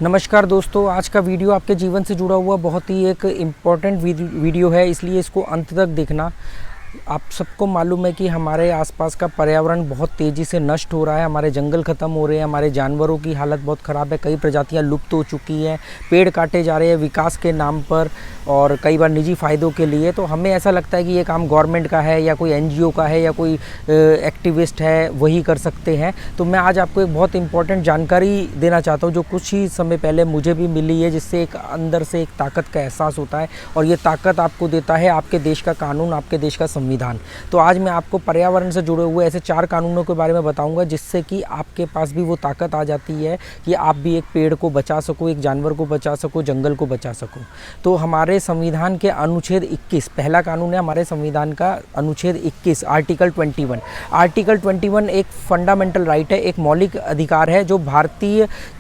नमस्कार दोस्तों, आज का वीडियो आपके जीवन से जुड़ा हुआ बहुत ही एक इम्पॉर्टेंट वीडियो है, इसलिए इसको अंत तक देखना। आप सबको मालूम है कि हमारे आसपास का पर्यावरण बहुत तेज़ी से नष्ट हो रहा है। हमारे जंगल ख़त्म हो रहे हैं, हमारे जानवरों की हालत बहुत ख़राब है, कई प्रजातियां लुप्त हो चुकी हैं, पेड़ काटे जा रहे हैं विकास के नाम पर और कई बार निजी फ़ायदों के लिए। तो हमें ऐसा लगता है कि ये काम गवर्नमेंट का है या कोई एनजीओ का है या कोई एक्टिविस्ट है, वही कर सकते हैं। तो मैं आज आपको एक बहुत इंपॉर्टेंट जानकारी देना चाहता हूँ जो कुछ ही समय पहले मुझे भी मिली है, जिससे एक अंदर से एक ताकत का एहसास होता है और ये ताकत आपको देता है आपके देश का कानून, आपके देश का संविधान। तो आज मैं आपको पर्यावरण से जुड़े हुए ऐसे 4 कानूनों के बारे में बताऊंगा, जिससे कि आपके पास भी वो ताकत आ जाती है कि आप भी एक पेड़ को बचा सको, एक जानवर को बचा सको, जंगल को बचा सको। तो हमारे संविधान के अनुच्छेद 21 पहला कानून है, हमारे संविधान का अनुच्छेद 21 आर्टिकल 21। आर्टिकल 21 एक फंडामेंटल राइट है, एक मौलिक अधिकार है जो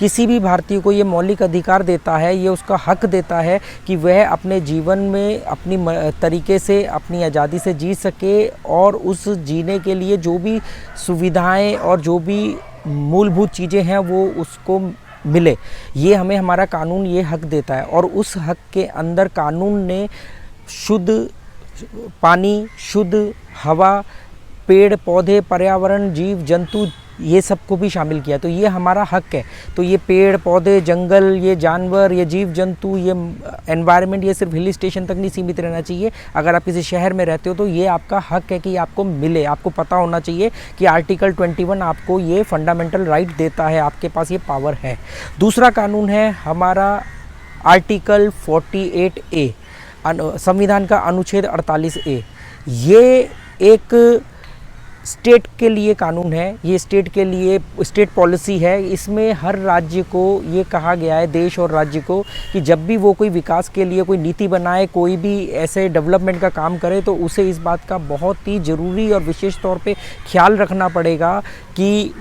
किसी भी भारतीय को ये मौलिक अधिकार देता है, ये उसका हक देता है कि वह अपने जीवन में अपनी तरीके से अपनी आज़ादी से जी सके और उस जीने के लिए जो भी सुविधाएं और जो भी मूलभूत चीज़ें हैं वो उसको मिले। ये हमें हमारा कानून ये हक देता है और उस हक के अंदर कानून ने शुद्ध पानी, शुद्ध हवा, पेड़ पौधे, पर्यावरण, जीव जंतु, ये सबको भी शामिल किया। तो ये हमारा हक है। तो ये पेड़ पौधे, जंगल, ये जानवर, ये जीव जंतु, ये एनवायरनमेंट, ये सिर्फ हिल स्टेशन तक नहीं सीमित रहना चाहिए। अगर आप किसी शहर में रहते हो तो ये आपका हक है कि आपको मिले। आपको पता होना चाहिए कि आर्टिकल 21 आपको ये फंडामेंटल राइट देता है, आपके पास ये पावर है। दूसरा कानून है हमारा आर्टिकल 48A, संविधान का अनुच्छेद 48A। ये एक स्टेट के लिए कानून है, ये स्टेट के लिए स्टेट पॉलिसी है। इसमें हर राज्य को ये कहा गया है, देश और राज्य को, कि जब भी वो कोई विकास के लिए कोई नीति बनाए, कोई भी ऐसे डेवलपमेंट का काम करे, तो उसे इस बात का बहुत ही ज़रूरी और विशेष तौर पे ख्याल रखना पड़ेगा कि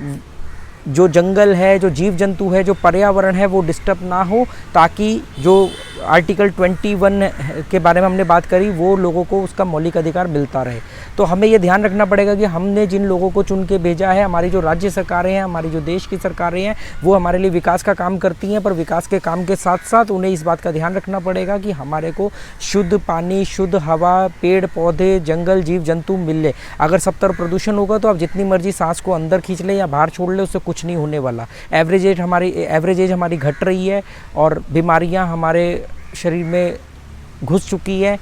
जो जंगल है, जो जीव जंतु है, जो पर्यावरण है, वो डिस्टर्ब ना हो, ताकि जो आर्टिकल 21 के बारे में हमने बात करी वो लोगों को उसका मौलिक अधिकार मिलता रहे। तो हमें ये ध्यान रखना पड़ेगा कि हमने जिन लोगों को चुन के भेजा है, हमारी जो राज्य सरकारें हैं, हमारी जो देश की सरकारें हैं, वो हमारे लिए विकास का काम करती हैं, पर विकास के काम के साथ साथ उन्हें इस बात का ध्यान रखना पड़ेगा कि हमारे को शुद्ध पानी, शुद्ध हवा, पेड़ पौधे, जंगल, जीव जंतु मिले। अगर सब तरफ प्रदूषण होगा तो आप जितनी मर्जी सांस को अंदर खींच ले या बाहर छोड़ ले, उससे कुछ नहीं होने वाला। एवरेज एज हमारी घट रही है और बीमारियां हमारे शरीर में घुस चुकी है,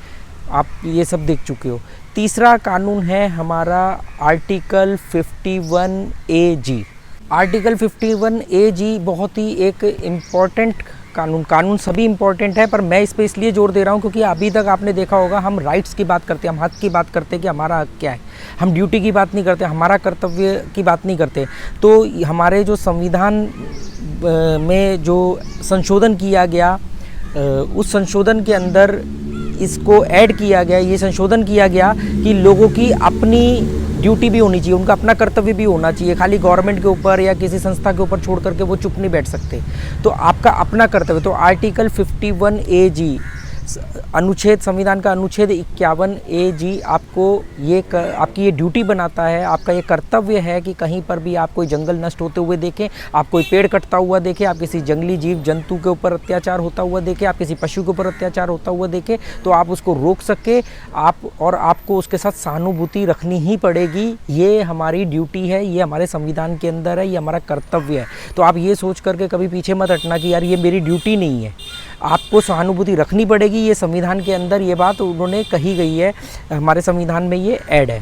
आप ये सब देख चुके हो। तीसरा कानून है हमारा आर्टिकल 51AG। आर्टिकल 51AG बहुत ही एक इम्पॉर्टेंट कानून सभी इम्पॉर्टेंट है, पर मैं इस पे इसलिए जोर दे रहा हूँ क्योंकि अभी तक आपने देखा होगा हम राइट्स की बात करते हैं, हम हक की बात करते हैं कि हमारा हक क्या है, हम ड्यूटी की बात नहीं करते, हमारा कर्तव्य की बात नहीं करते। तो हमारे जो संविधान में जो संशोधन किया गया, उस संशोधन के अंदर इसको ऐड किया गया, ये संशोधन किया गया कि लोगों की अपनी ड्यूटी भी होनी चाहिए, उनका अपना कर्तव्य भी होना चाहिए। खाली गवर्नमेंट के ऊपर या किसी संस्था के ऊपर छोड़ करके वो चुप नहीं बैठ सकते। तो आपका अपना कर्तव्य, तो आर्टिकल 51AG अनुच्छेद, संविधान का अनुच्छेद 51AG आपको आपकी ये ड्यूटी बनाता है, आपका ये कर्तव्य है कि कहीं पर भी आप कोई जंगल नष्ट होते हुए देखें, आप कोई पेड़ कटता हुआ देखें, आप किसी जंगली जीव जंतु के ऊपर अत्याचार होता हुआ देखें, आप किसी पशु के ऊपर अत्याचार होता हुआ देखें, तो आप उसको रोक सके और आपको उसके साथ सहानुभूति रखनी ही पड़ेगी। ये हमारी ड्यूटी है, ये हमारे संविधान के अंदर है, ये हमारा कर्तव्य है। तो आप ये सोच करके कभी पीछे मत हटना कि यार ये मेरी ड्यूटी नहीं है, आपको सहानुभूति रखनी पड़ेगी। ये संविधान के अंदर ये बात उन्होंने कही गई है, हमारे संविधान में ये ऐड है।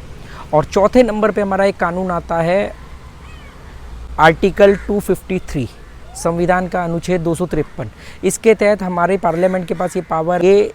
और चौथे नंबर पे हमारा एक कानून आता है आर्टिकल 253, संविधान का अनुच्छेद 253। इसके तहत हमारे पार्लियामेंट के पास ये पावर है,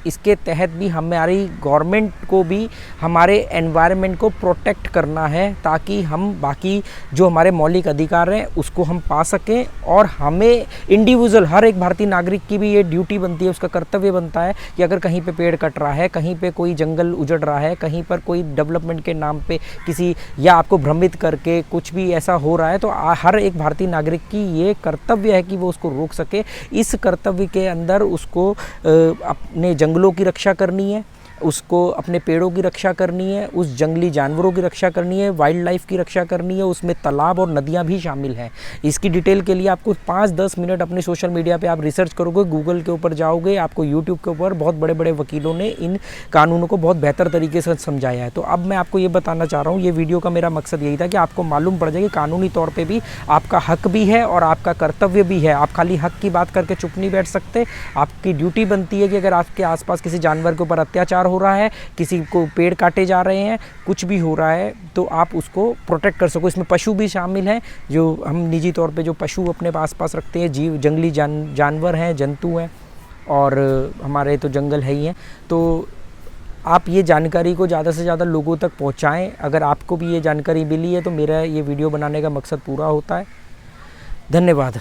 इसके तहत भी हमारी गवर्नमेंट को भी हमारे एनवायरनमेंट को प्रोटेक्ट करना है, ताकि हम बाकी जो हमारे मौलिक अधिकार हैं उसको हम पा सकें। और हमें इंडिविजुअल, हर एक भारतीय नागरिक की भी ये ड्यूटी बनती है, उसका कर्तव्य बनता है कि अगर कहीं पे पेड़ कट रहा है, कहीं पे कोई जंगल उजड़ रहा है, कहीं पर कोई डेवलपमेंट के नाम पे किसी या आपको भ्रमित करके कुछ भी ऐसा हो रहा है, तो हर एक भारतीय नागरिक की ये कर्तव्य है कि वो उसको रोक सके। इस कर्तव्य के अंदर उसको अपने जंगलों की रक्षा करनी है, उसको अपने पेड़ों की रक्षा करनी है, उस जंगली जानवरों की रक्षा करनी है, वाइल्ड लाइफ की रक्षा करनी है, उसमें तालाब और नदियाँ भी शामिल हैं। इसकी डिटेल के लिए आपको 5-10 मिनट अपने सोशल मीडिया पे आप रिसर्च करोगे, गूगल के ऊपर जाओगे, आपको यूट्यूब के ऊपर बहुत बड़े बड़े वकीलों ने इन कानूनों को बहुत बेहतर तरीके से समझाया है। तो अब मैं आपको ये बताना चाह रहा हूँ, ये वीडियो का मेरा मकसद यही था कि आपको मालूम पड़ जाए कि कानूनी तौर पे भी आपका हक भी है और आपका कर्तव्य भी है। आप खाली हक की बात करके चुप नहीं बैठ सकते। आपकी ड्यूटी बनती है कि अगर आपके आसपास किसी जानवर के ऊपर अत्याचार हो रहा है, किसी को पेड़ काटे जा रहे हैं, कुछ भी हो रहा है, तो आप उसको प्रोटेक्ट कर सको। इसमें पशु भी शामिल हैं, जो हम निजी तौर पे जो पशु अपने आसपास रखते हैं, जीव जंगली जानवर हैं, जंतु हैं, और हमारे तो जंगल है ही हैं। तो आप ये जानकारी को ज़्यादा से ज़्यादा लोगों तक पहुँचाएँ। अगर आपको भी ये जानकारी मिली है तो मेरा ये वीडियो बनाने का मकसद पूरा होता है। धन्यवाद।